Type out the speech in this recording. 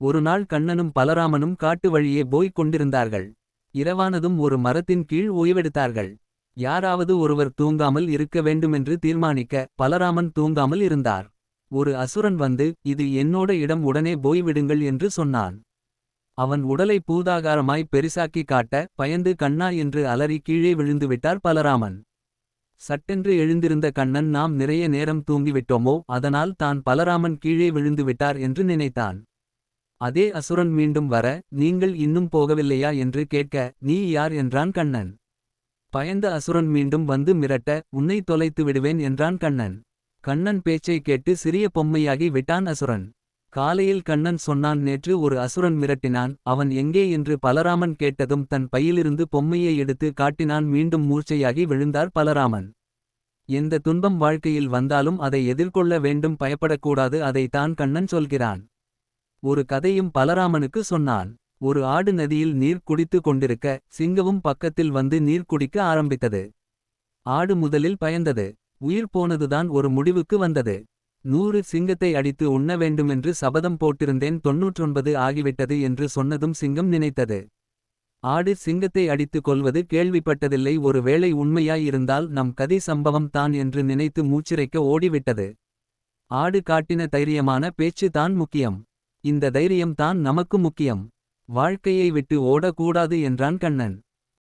ஒருநாள் கண்ணனும் பலராமனும் காட்டு வழியே போய்க் கொண்டிருந்தார்கள். இரவானதும் ஒரு மரத்தின் கீழ் ஓய்வெடுத்தார்கள். யாராவது ஒருவர் தூங்காமல் இருக்க வேண்டுமென்று தீர்மானிக்க பலராமன் தூங்காமல் இருந்தார். ஒரு அசுரன் வந்து, இது என்னோட இடம், உடனே போய்விடுங்கள் என்று சொன்னான். அவன் உடலை பூதாகாரமாய் பெரிசாக்கி காட்ட பயந்து கண்ணா என்று அலறி கீழே விழுந்துவிட்டார் பலராமன். சட்டென்று எழுந்திருந்த கண்ணன், நாம் நிறைய நேரம் தூங்கிவிட்டோமோ, அதனால் தான் பலராமன் கீழே விழுந்துவிட்டார் என்று நினைத்தான். அதே அசுரன் மீண்டும் வர, நீங்கள் இன்னும் போகவில்லையா என்று கேட்க, நீ யார் என்றான் கண்ணன். பயந்த அசுரன் மீண்டும் வந்து மிரட்ட, உன்னை தொலைத்து விடுவேன் என்றான் கண்ணன். கண்ணன் பேச்சை கேட்டு சிறிய பொம்மையாகி விட்டான் அசுரன். காலையில் கண்ணன் சொன்னான், நேற்று ஒரு அசுரன் மிரட்டினான், அவன் எங்கே என்று பலராமன் கேட்டதும் தன் பையிலிருந்து பொம்மையை எடுத்து காட்டினான். மீண்டும் மூர்ச்சையாகி விழுந்தார் பலராமன். எந்த துன்பம் வாழ்க்கையில் வந்தாலும் அதை எதிர்கொள்ள வேண்டும், பயப்படக்கூடாது, அதை தான் கண்ணன் சொல்கிறான். ஒரு கதையும் பலராமனுக்கு சொன்னான். ஒரு ஆடு நதியில் நீர் குடித்து கொண்டிருக்க, சிங்கமும் பக்கத்தில் வந்து நீர் குடிக்க ஆரம்பித்தது. ஆடு முதலில் பயந்தது. உயிர் போனதுதான் ஒரு முடிவுக்கு வந்தது. 100 சிங்கத்தை அடித்து உண்ண வேண்டுமென்று சபதம் போட்டிருந்தேன், 99 ஆகிவிட்டது என்று சொன்னதும் சிங்கம் நினைத்தது. ஆடு சிங்கத்தை அடித்து கொல்வது கேள்விப்பட்டதில்லை, ஒரு வேளை உண்மையாய் இருந்தால் நம் கதை சம்பவம் தான் என்று நினைத்து மூச்சிரைக்க ஓடிவிட்டது. ஆடு காட்டின தைரியமான பேச்சு தான் முக்கியம். இந்த தைரியம் தான் நமக்கு முக்கியம். வாழ்க்கையை விட்டு ஓட கூடாது என்றான் கண்ணன்.